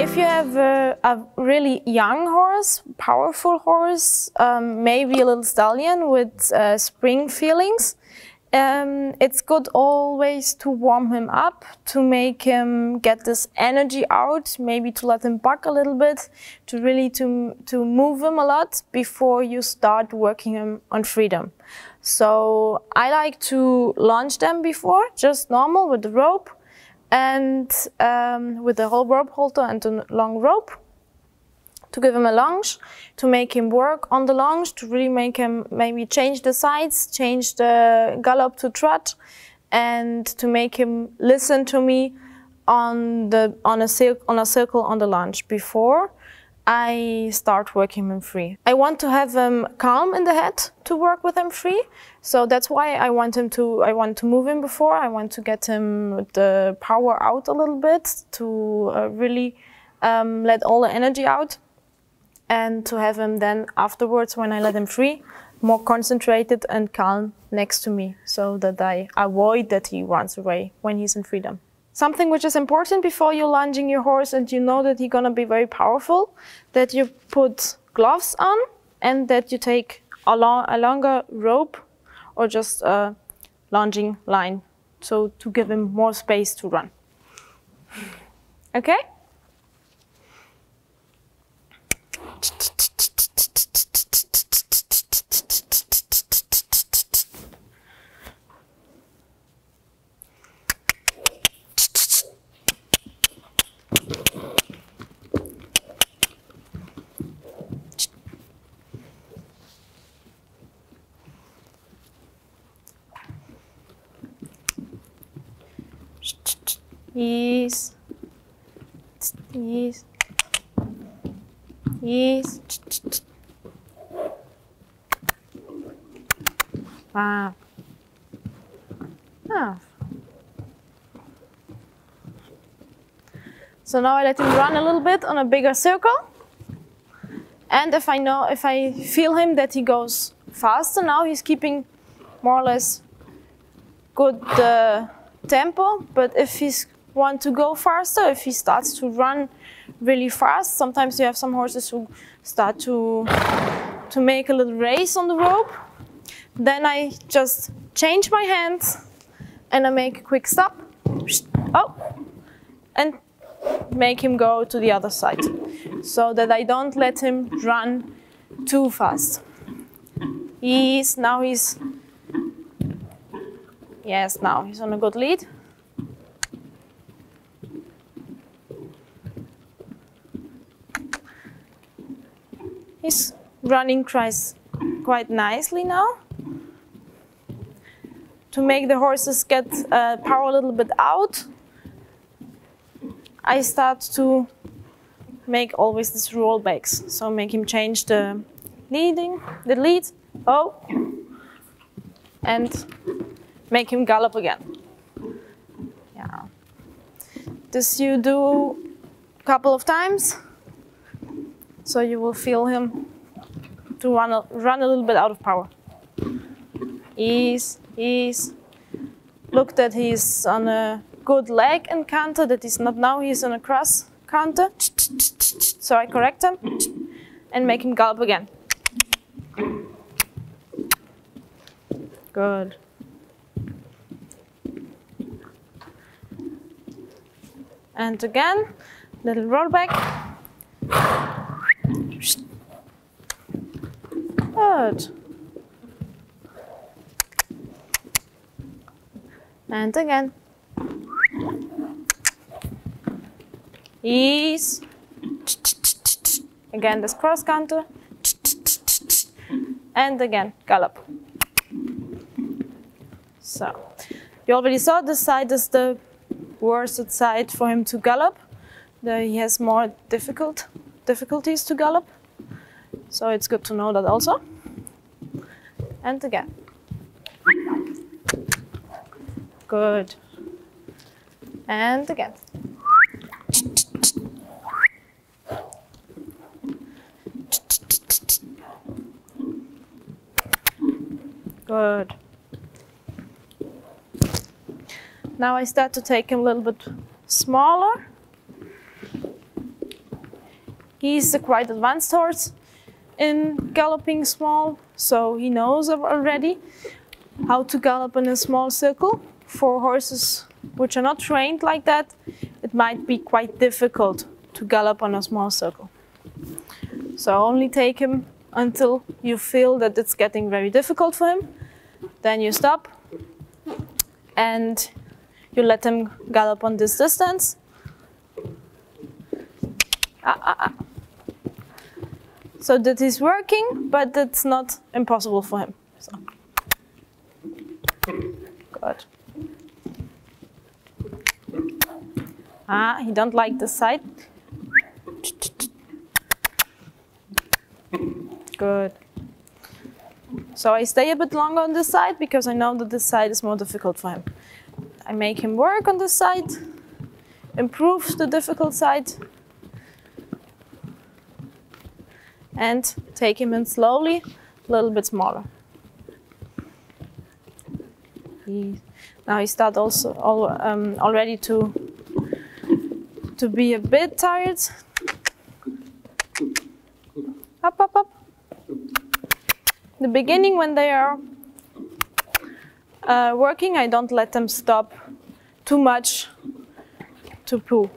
If you have a really young horse, powerful horse, maybe a little stallion with spring feelings, it's good always to warm him up, to make him get this energy out, maybe to let him buck a little bit, to really to move him a lot before you start working him on freedom. So I like to launch them before, just normal with the rope, and with the whole rope halter and the long rope, to give him a lunge, to make him work on the lunge, to really make him maybe change the sides, change the gallop to trot, and to make him listen to me on a circle on the lunge before I start working him free. I want to have him calm in the head to work with him free, so that's why I want to move him before. I want to get him the power out a little bit, to really let all the energy out, and to have him then afterwards, when I let him free, more concentrated and calm next to me, so that I avoid that he runs away when he's in freedom. Something which is important before you're lunging your horse and you know that he's gonna be very powerful, that you put gloves on and that you take a longer rope or just a lunging line, so to give him more space to run. Okay? Ease, ease, ease. Wow. Ah. So now I let him run a little bit on a bigger circle. And if I feel him that he goes faster now, he's keeping more or less good tempo. But if he's want to go faster, if he starts to run really fast, sometimes you have some horses who start to make a little race on the rope. Then I just change my hands and I make a quick stop. Oh, and make him go to the other side, so that I don't let him run too fast. Now he's on a good lead. He's running quite nicely now. To make the horses get power a little bit out, I start to make always these rollbacks. So make him change the lead, oh, and make him gallop again. Yeah. This you do a couple of times, so you will feel him to run a little bit out of power. Ease. Look that he's on a good leg and canter, that he's not now, he's on a cross canter. So I correct him and make him gallop again. Good. And again, little rollback. Good. And again. Ease. Again, this cross counter. And again, gallop. So, you already saw this side is the worst side for him to gallop. He has more difficulties to gallop. So it's good to know that also. And again. Good. And again. Good. Now I start to take him a little bit smaller. He's a quite advanced horse in galloping small, so he knows already how to gallop in a small circle. For horses which are not trained like that, it might be quite difficult to gallop on a small circle. So only take him until you feel that it's getting very difficult for him. Then you stop and you let him gallop on this distance. So that is working, but it's not impossible for him. So. Good. He don't like this side. Good. So I stay a bit longer on this side because I know that this side is more difficult for him. I make him work on this side, improve the difficult side, and take him in slowly, a little bit smaller. Now he starts also already to be a bit tired. Up, up, up. The beginning, when they are working, I don't let them stop too much to poo.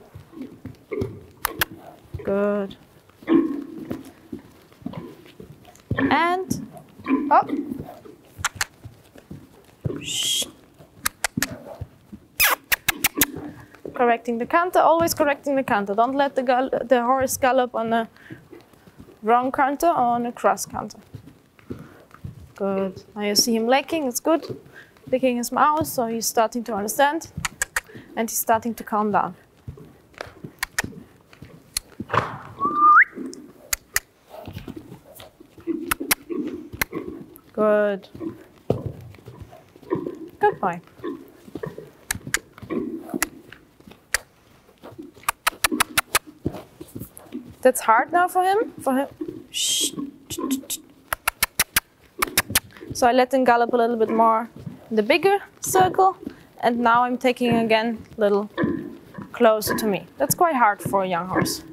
Good. And up. Shh. Correcting the canter, always correcting the canter. Don't let the horse gallop on a wrong canter or on a cross canter. Good. Now you see him licking, it's good. Licking his mouth, so he's starting to understand and he's starting to calm down. Good. Good boy. That's hard now for him. Shh. So I let him gallop a little bit more in the bigger circle, and now I'm taking again a little closer to me. That's quite hard for a young horse.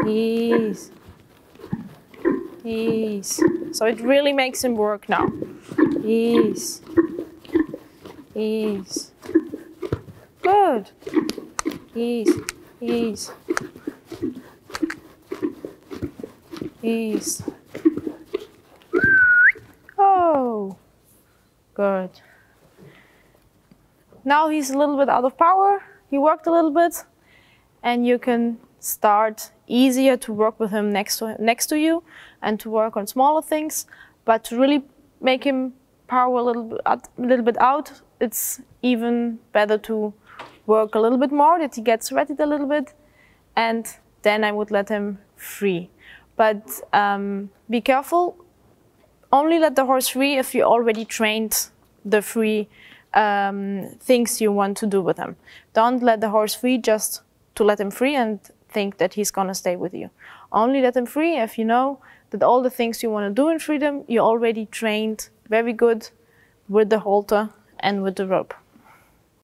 Ease. Ease. So it really makes him work now. Ease. Ease. Good. Ease. Ease. Ease. Oh, good. Now he's a little bit out of power. He worked a little bit, and you can start easier to work with him next to you and to work on smaller things. But to really make him power a little bit out, it's even better to work a little bit more, that he gets ready a little bit, and then I would let him free. But be careful. Only let the horse free if you already trained the free things you want to do with him. Don't let the horse free just to let him free and think that he's gonna stay with you. Only let him free if you know that all the things you want to do in freedom, you already trained very good with the halter and with the rope.